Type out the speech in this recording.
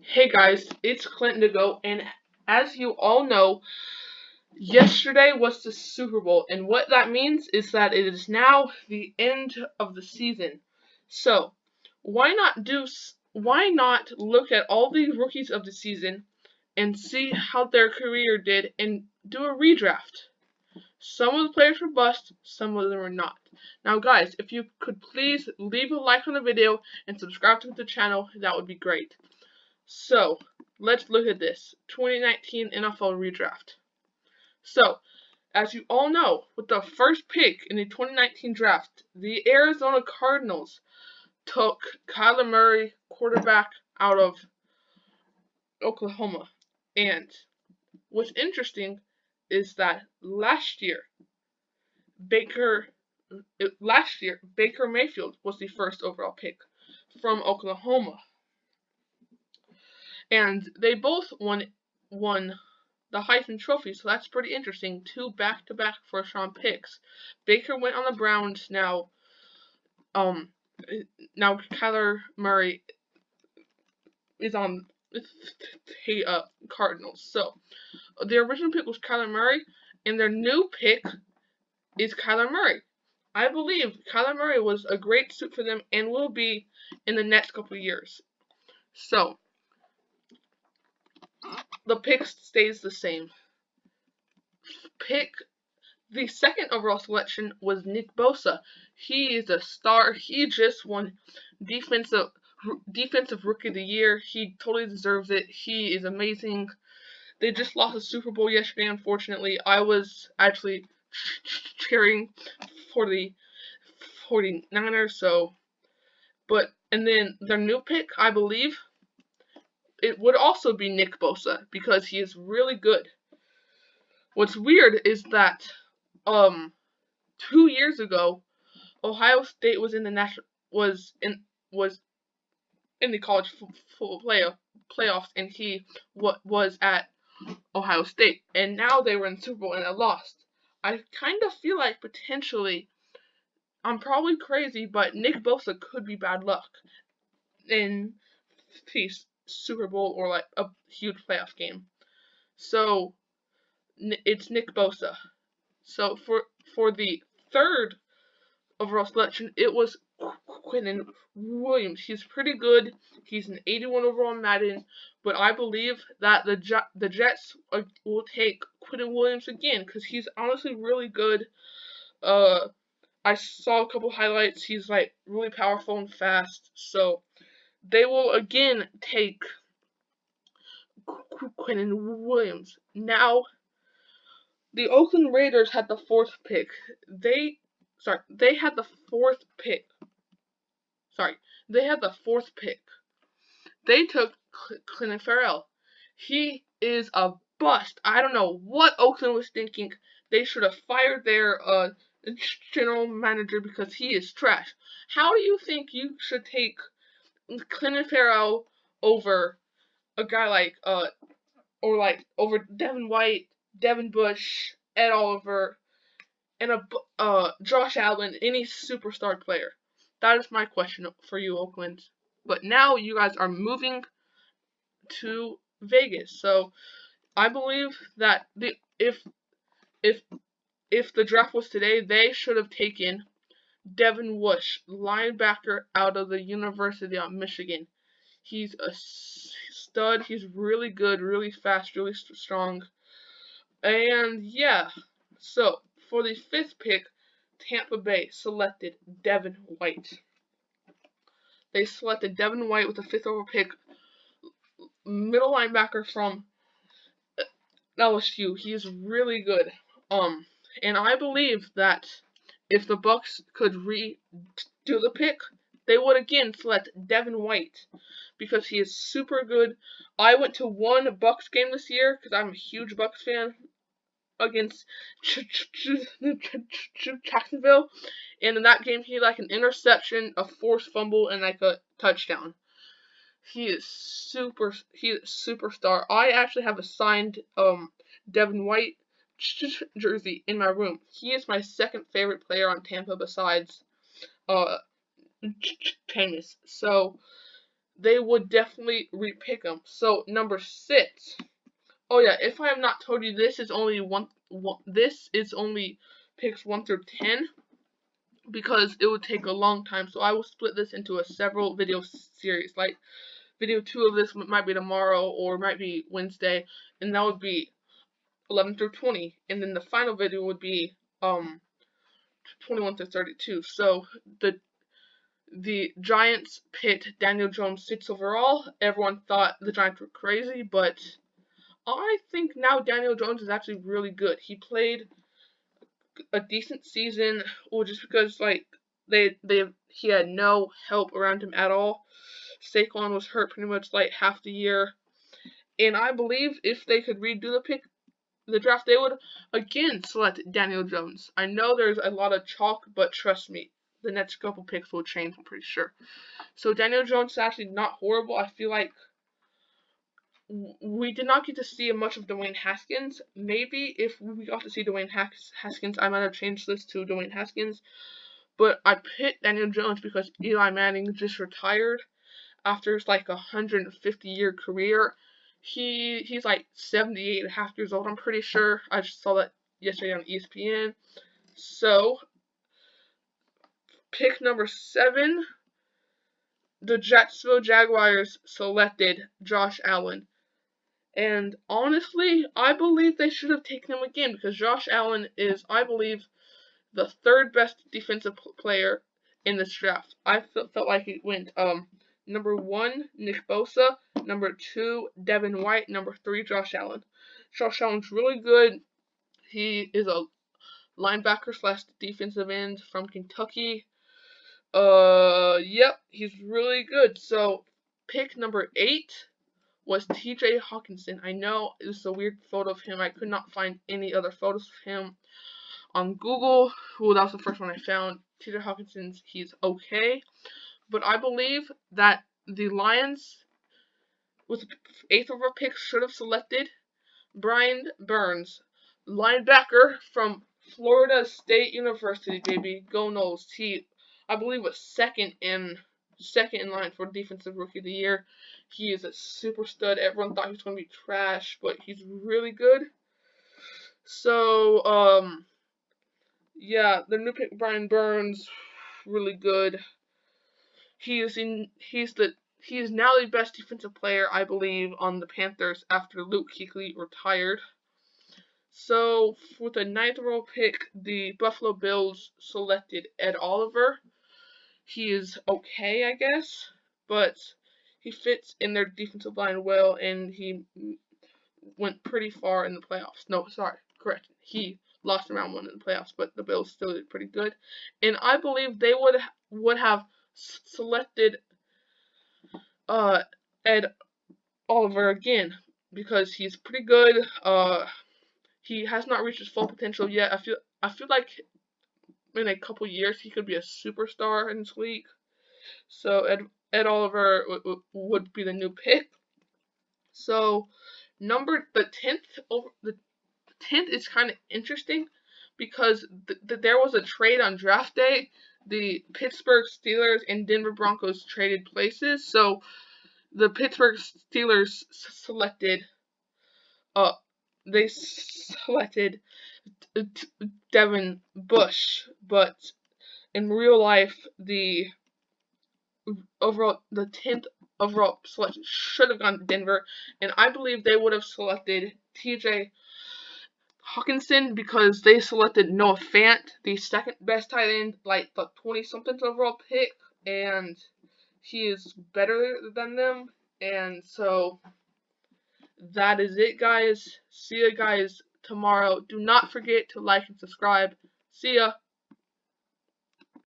Hey guys, it's ClintDaGoat, and as you all know, yesterday was the Super Bowl, and what that means is that it is now the end of the season. So, why not look at all the rookies of the season and see how their career did and do a redraft? Some of the players were bust, some of them were not. Now guys, if you could please leave a like on the video and subscribe to the channel, that would be great. So, let's look at this 2019 NFL Redraft. So, as you all know, with the first pick in the 2019 draft, the Arizona Cardinals took Kyler Murray, quarterback out of Oklahoma. And what's interesting is that last year, Baker Mayfield was the first overall pick from Oklahoma. And they both won the Heisman Trophy, so that's pretty interesting. Two back-to-back first-round picks. Baker went on the Browns. Now Kyler Murray is on the Cardinals. So the original pick was Kyler Murray, and their new pick is Kyler Murray. I believe Kyler Murray was a great suit for them and will be in the next couple of years. So the pick stays the same. The second overall selection was Nick Bosa. He is a star. He just won defensive rookie of the year. He totally deserves it. He is amazing. They just lost the Super Bowl yesterday, unfortunately. I was actually cheering for the 49ers, and then their new pick, I believe, it would also be Nick Bosa because he is really good. What's weird is that 2 years ago, Ohio State was in the college playoffs, and he was at Ohio State, and now they were in the Super Bowl and they lost. I kind of feel like potentially, I'm probably crazy, but Nick Bosa could be bad luck in the Super Bowl or like a huge playoff game. So it's Nick Bosa. So for the third overall selection, it was Quinnen Williams. He's pretty good. He's an 81 overall Madden, but I believe that the Jets will take Quinnen Williams again because he's honestly really good. I saw a couple highlights. He's like really powerful and fast, so they will again take Quinnen Williams. Now, the Oakland Raiders had the fourth pick. They had the fourth pick. They had the fourth pick. They took Clelin Ferrell. He is a bust. I don't know what Oakland was thinking. They should have fired their general manager because he is trash. How do you think you should take Clelin Ferrell over a guy like over Devin White, Devin Bush, Ed Oliver, and Josh Allen, any superstar player? That is my question for you, Oakland. But now you guys are moving to Vegas, so I believe that if the draft was today, they should have taken Devin Bush, linebacker out of the University of Michigan. He's a stud. He's really good, really fast, really strong. And yeah, so for the fifth pick, Tampa Bay selected Devin White. They selected Devin White with the fifth overall pick, middle linebacker from LSU. He is really good. And I believe that if the Bucks could redo the pick, they would again select Devin White because he is super good. I went to one Bucks game this year because I'm a huge Bucks fan against Jacksonville, and in that game he had like an interception, a forced fumble, and like a touchdown. He is superstar. I actually have a signed Devin White jersey in my room. He is my second favorite player on Tampa besides Jameis. So they would definitely repick him. So number 6. Oh yeah, if I have not told you, this is only this is only picks 1 through 10 because it would take a long time. So I will split this into a several video series. Like video 2 of this might be tomorrow or might be Wednesday, and that would be 11 through 20, and then the final video would be 21 through 32. So the Giants picked Daniel Jones 6th overall. Everyone thought the Giants were crazy, but I think now Daniel Jones is actually really good. He played a decent season, or just because like he had no help around him at all. Saquon was hurt pretty much like half the year, and I believe if they could redo the draft, they would again select Daniel Jones. I know there's a lot of chalk, but trust me, the next couple picks will change, I'm pretty sure. So Daniel Jones is actually not horrible. I feel like we did not get to see much of Dwayne Haskins. Maybe if we got to see Dwayne Haskins, I might have changed this to Dwayne Haskins. But I picked Daniel Jones because Eli Manning just retired after like a 150-year career. He's like 78.5 years old, I'm pretty sure. I just saw that yesterday on ESPN. So, pick number 7, the Jacksonville Jaguars selected Josh Allen. And honestly, I believe they should have taken him again because Josh Allen is, I believe, the 3rd best defensive player in this draft. I felt like it went number 1, Nick Bosa. Number 2, Devin White. Number 3, Josh Allen. Josh Allen's really good. He is a linebacker / defensive end from Kentucky. Yep, he's really good. So, pick number 8 was TJ Hawkinson. I know it's a weird photo of him. I could not find any other photos of him on Google. That was the first one I found. TJ Hawkinson's, he's okay. But I believe that the Lions, with the 8th overall pick, should have selected Brian Burns, linebacker from Florida State University, baby. Go Noles. He, I believe, was second in line for Defensive Rookie of the Year. He is a super stud. Everyone thought he was going to be trash, but he's really good. So, yeah, the new pick, Brian Burns, really good. He is now the best defensive player, I believe, on the Panthers after Luke Kuechly retired. So, with the 9th overall pick, the Buffalo Bills selected Ed Oliver. He is okay, I guess, but he fits in their defensive line well, and he went pretty far in the playoffs. No, sorry, correct. He lost in round 1 in the playoffs, but the Bills still did pretty good. And I believe they would have selected Ed Oliver again because he's pretty good. He has not reached his full potential yet. I feel like in a couple years he could be a superstar in this league. So Ed Oliver would be the new pick. So the 10th is kind of interesting because there was a trade on draft day. The Pittsburgh Steelers and Denver Broncos traded places. So the Pittsburgh Steelers selected Devin Bush, but in real life the 10th overall selection should have gone to Denver, and I believe they would have selected TJ Hawkinson because they selected Noah Fant, the 2nd best tight end, like the 20-something overall pick, and he is better than them. And so that is it, guys. See you guys tomorrow. Do not forget to like and subscribe. See ya.